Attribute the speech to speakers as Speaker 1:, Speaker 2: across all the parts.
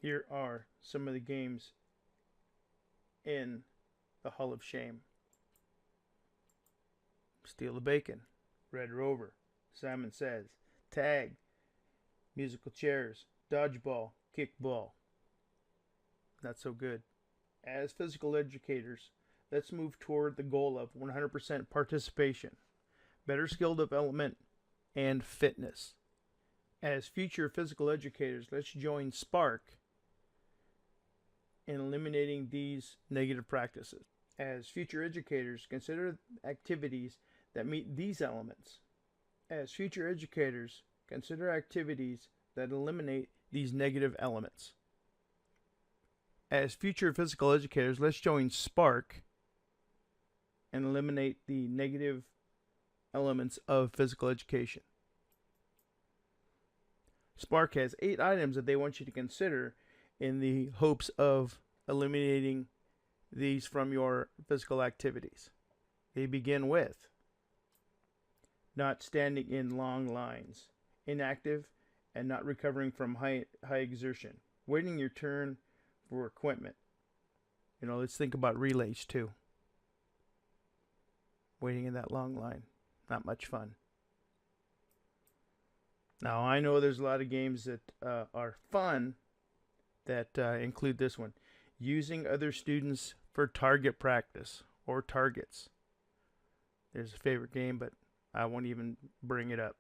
Speaker 1: Here are some of the games in the Hall of Shame. Steal the Bacon, Red Rover, Simon Says, Tag, Musical Chairs, Dodgeball, Kickball. Not so good. As physical educators, let's move toward the goal of 100% participation, better skill development, and fitness. As future physical educators, let's join Spark in eliminating these negative practices. As future educators, consider activities that meet these elements. As future educators, consider activities that eliminate these negative elements. As future physical educators, let's join Spark and eliminate the negative elements of physical education. Spark has 8 items that they want you to consider in the hopes of eliminating these from your physical activities. They begin with not standing in long lines, inactive and not recovering from high exertion, waiting your turn for equipment. Let's think about relays too. Waiting in that long line, not much fun. Now, I know there's a lot of games that are fun that include this one. Using other students for target practice or targets. There's a favorite game, but I won't even bring it up.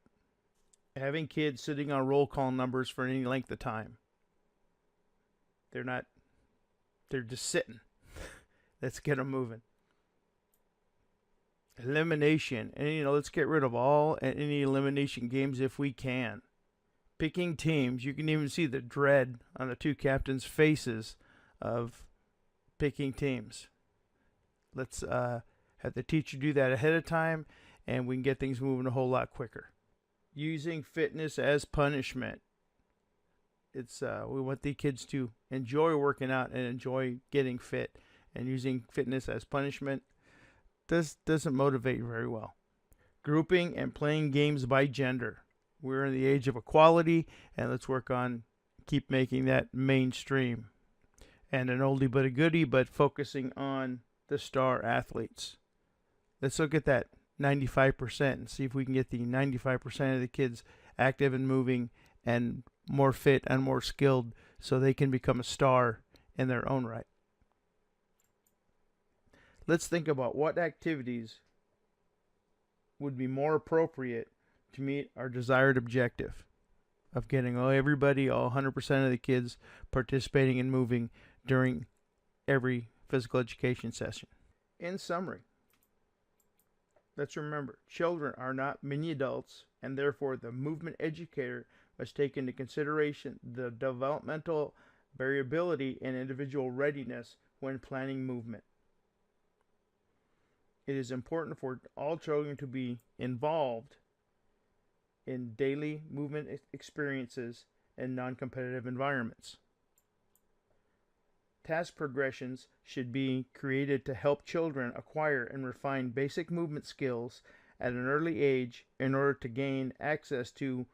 Speaker 1: Having kids sitting on roll call numbers for any length of time. They're just sitting. Let's get them moving. Elimination. And, let's get rid of all and any elimination games if we can. Picking teams. You can even see the dread on the 2 captains' faces of picking teams. Let's have the teacher do that ahead of time, and we can get things moving a whole lot quicker. Using fitness as punishment. We want the kids to enjoy working out and enjoy getting fit, and using fitness as punishment doesn't motivate very well. Grouping and playing games by gender. We're in the age of equality, and let's work on keep making that mainstream. And an oldie but a goodie, but focusing on the star athletes. Let's look at that 95% and see if we can get the 95% of the kids active and moving and more fit and more skilled so they can become a star in their own right. Let's think about what activities would be more appropriate to meet our desired objective of getting everybody, all 100% of the kids participating and moving during every physical education session. In summary, let's remember, children are not mini adults, and therefore the movement educator must take into consideration the developmental variability and individual readiness when planning movement. It is important for all children to be involved in daily movement experiences in non-competitive environments. Task progressions should be created to help children acquire and refine basic movement skills at an early age in order to gain access to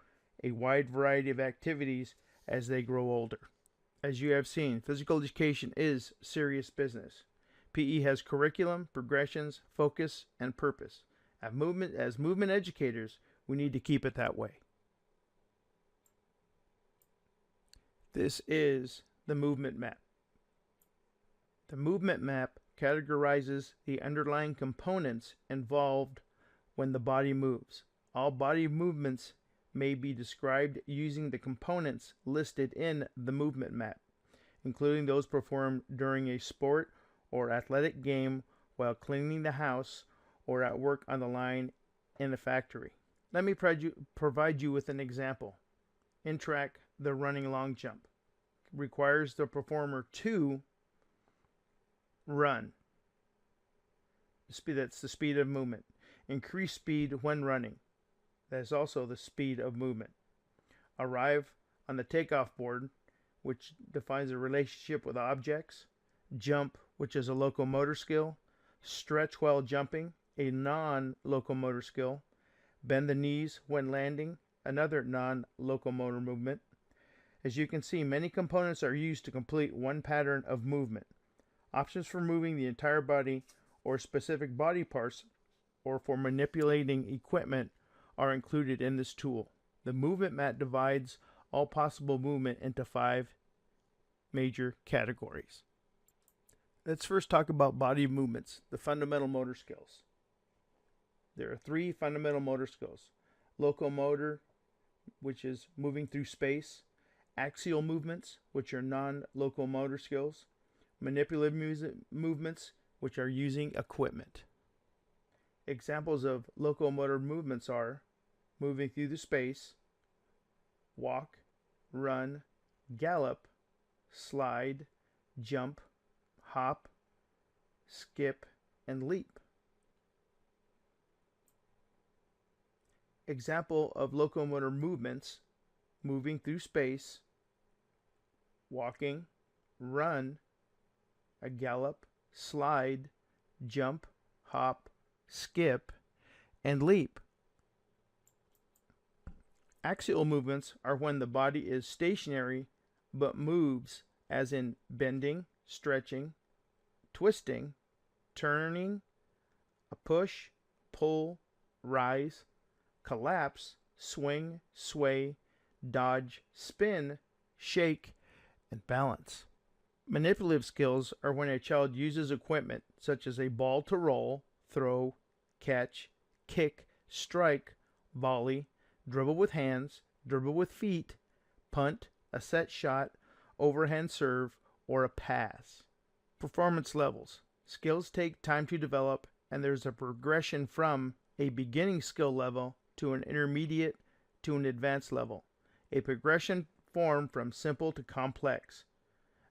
Speaker 1: a wide variety of activities as they grow older. As you have seen, physical education is serious business. PE has curriculum, progressions, focus, and purpose. As movement educators, we need to keep it that way. This is the movement map. The movement map categorizes the underlying components involved when the body moves. All body movements may be described using the components listed in the movement map, including those performed during a sport or athletic game while cleaning the house or at work on the line in a factory. Let me provide you with an example. In track, the running long jump requires the performer to run. That's the speed of movement. Increase speed when running. That is also the speed of movement. Arrive on the takeoff board, which defines a relationship with objects. Jump, which is a locomotor skill. Stretch while jumping, a non-locomotor skill. Bend the knees when landing, another non-locomotor movement. As you can see, many components are used to complete one pattern of movement. Options for moving the entire body or specific body parts or for manipulating equipment are included in this tool. The movement mat divides all possible movement into 5 major categories. Let's first talk about body movements, the fundamental motor skills. There are 3 fundamental motor skills: locomotor, which is moving through space; axial movements, which are non-locomotor skills; manipulative movements, which are using equipment. Examples of locomotor movements are moving through the space, walk, run, gallop, slide, jump, hop, skip, and leap. Example of locomotor movements: moving through space, walking, run, a gallop, slide, jump, hop, skip, and leap. Axial movements are when the body is stationary but moves, as in bending, stretching, twisting, turning, a push, pull, rise, collapse, swing, sway, dodge, spin, shake, and balance. Manipulative skills are when a child uses equipment such as a ball to roll, throw, catch, kick, strike, volley, dribble with hands, dribble with feet, punt, a set shot, overhand serve, or a pass. Performance levels. Skills take time to develop, and there's a progression from a beginning skill level to an intermediate to an advanced level. A progression formed from simple to complex.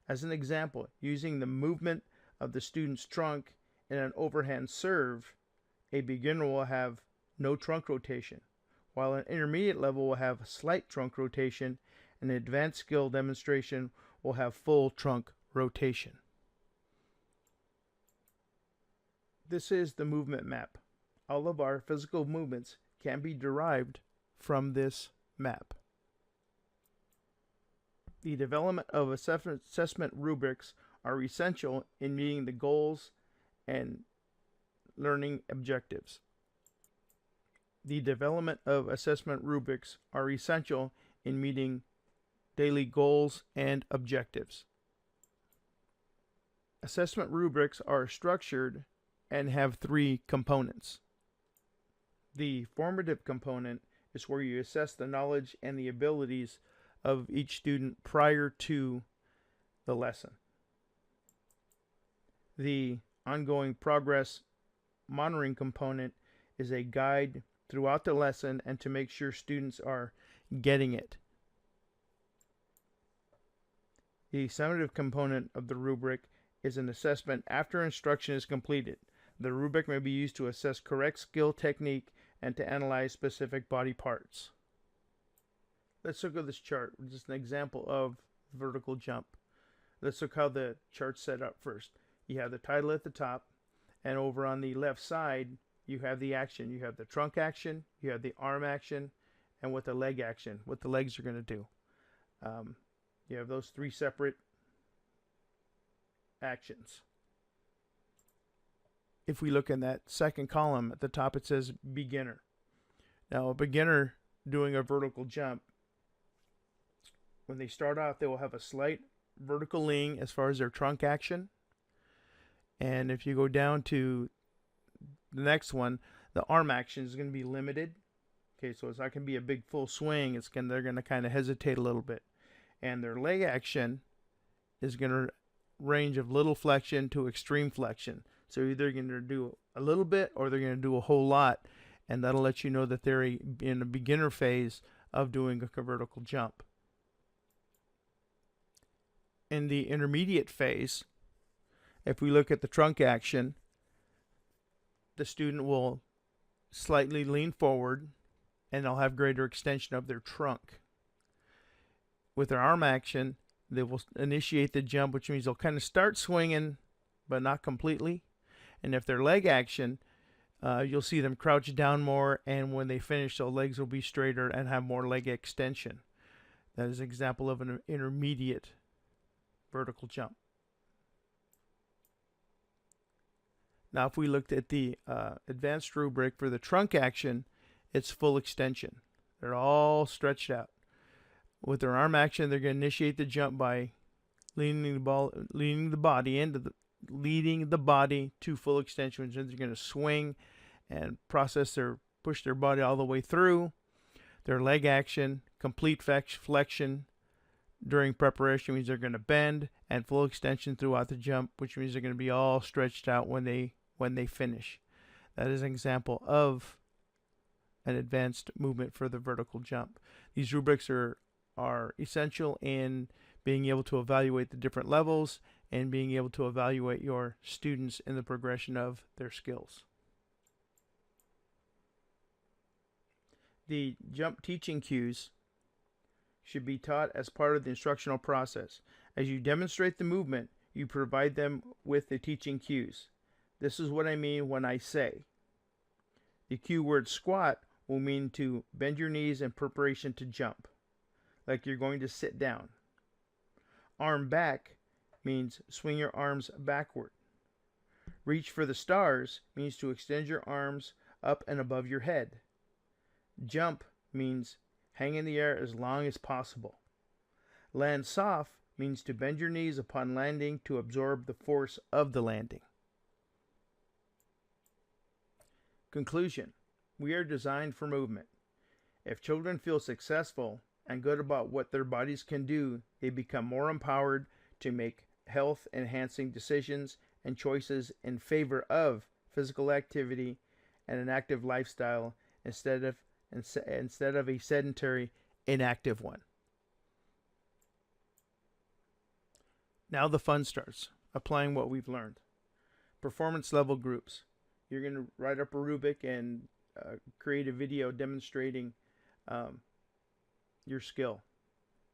Speaker 1: As an example, using the movement of the student's trunk in an overhand serve, a beginner will have no trunk rotation, while an intermediate level will have slight trunk rotation, and an advanced skill demonstration will have full trunk rotation. This is the movement map. All of our physical movements can be derived from this map. The development of assessment rubrics are essential in meeting the goals and learning objectives. The development of assessment rubrics are essential in meeting daily goals and objectives. Assessment rubrics are structured and have 3 components. The formative component is where you assess the knowledge and the abilities of each student prior to the lesson. The ongoing progress monitoring component is a guide throughout the lesson and to make sure students are getting it. The summative component of the rubric is an assessment after instruction is completed. The rubric may be used to assess correct skill technique and to analyze specific body parts. Let's look at this chart, which is an example of vertical jump. Let's look how the chart's set up first. You have the title at the top, and over on the left side, you have the action. You have the trunk action, you have the arm action, and what the leg action, what the legs are going to do. You have those 3 separate actions. If we look in that second column at the top, it says beginner. Now, a beginner doing a vertical jump, when they start off, they will have a slight vertical lean as far as their trunk action. And if you go down to the next one, the arm action is going to be limited. Okay, so it's not going to be a big full swing. They're going to kind of hesitate a little bit. And their leg action is going to range of little flexion to extreme flexion. So either going to do a little bit or they're going to do a whole lot, and that'll let you know that they're in a beginner phase of doing a vertical jump. In the intermediate phase, if we look at the trunk action, the student will slightly lean forward and they'll have greater extension of their trunk. With their arm action, they will initiate the jump, which means they'll kind of start swinging, but not completely. And if their leg action, you'll see them crouch down more, and when they finish, their legs will be straighter and have more leg extension. That is an example of an intermediate vertical jump. Now, if we looked at the advanced rubric for the trunk action, it's full extension. They're all stretched out. With their arm action, they're going to initiate the jump by leading the body to full extension, which means they're going to swing and push their body all the way through. Their leg action, complete flexion during preparation, means they're going to bend, and full extension throughout the jump, which means they're going to be all stretched out when they finish. That is an example of an advanced movement for the vertical jump. These rubrics are essential in being able to evaluate the different levels and being able to evaluate your students in the progression of their skills. The jump teaching cues should be taught as part of the instructional process. As you demonstrate the movement, you provide them with the teaching cues. This is what I mean when I say. The cue word squat will mean to bend your knees in preparation to jump, like you're going to sit down. Arm back means swing your arms backward. Reach for the stars means to extend your arms up and above your head. Jump means hang in the air as long as possible. Land soft means to bend your knees upon landing to absorb the force of the landing. Conclusion: we are designed for movement. If children feel successful and good about what their bodies can do, they become more empowered to make health-enhancing decisions and choices in favor of physical activity and an active lifestyle instead of a sedentary, inactive one. Now the fun starts, applying what we've learned. Performance level groups. You're going to write up a rubric and create a video demonstrating your skill.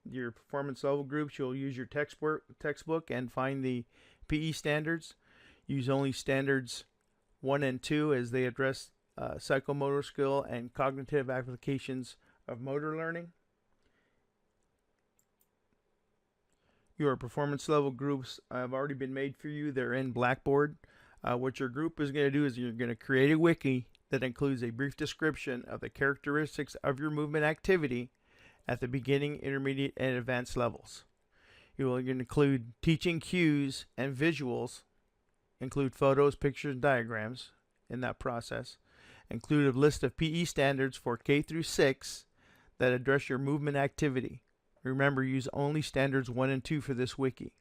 Speaker 1: Your performance level groups, you'll use your textbook and find the PE standards. Use only standards 1 and 2 as they address psychomotor skill and cognitive applications of motor learning. Your performance level groups have already been made for you. They're in Blackboard. What your group is going to do is you're going to create a wiki that includes a brief description of the characteristics of your movement activity at the beginning, intermediate, and advanced levels. You will include teaching cues and visuals, include photos, pictures, and diagrams in that process. Include a list of PE standards for K through 6 that address your movement activity. Remember, use only standards 1 and 2 for this wiki.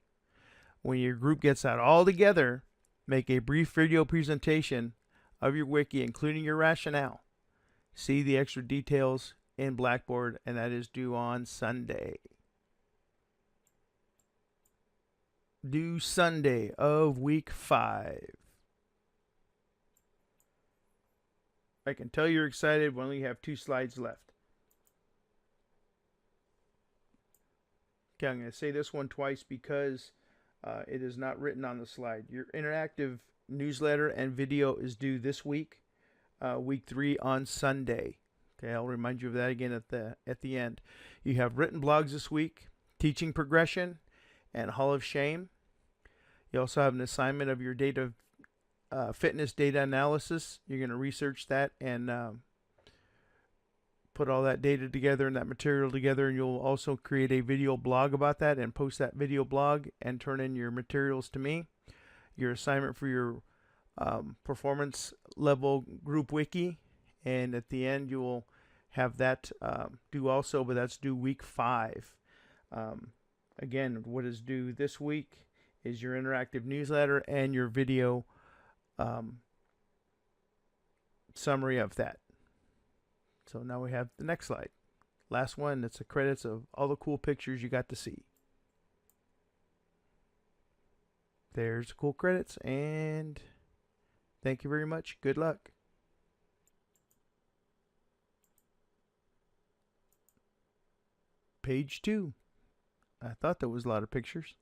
Speaker 1: When your group gets that all together, make a brief video presentation of your wiki, including your rationale. See the extra details in Blackboard, and that is due on Sunday. Due Sunday of week 5. I can tell you're excited. We only have 2 slides left. Okay, I'm going to say this one twice because it is not written on the slide. Your interactive newsletter and video is due this week, week 3 on Sunday. Okay, I'll remind you of that again at the end. You have written blogs this week, teaching progression, and Hall of Shame. You also have an assignment of your fitness data analysis. You're going to research that and put all that data together and that material together, and you'll also create a video blog about that and post that video blog and turn in your materials to me. Your assignment for your performance level group wiki, and at the end you will have that due also, but that's due week 5. Again, what is due this week is your interactive newsletter and your video summary of that. So now we have the next slide. Last one, that's the credits of all the cool pictures you got to see. There's the cool credits, and thank you very much. Good luck. Page 2. I thought there was a lot of pictures.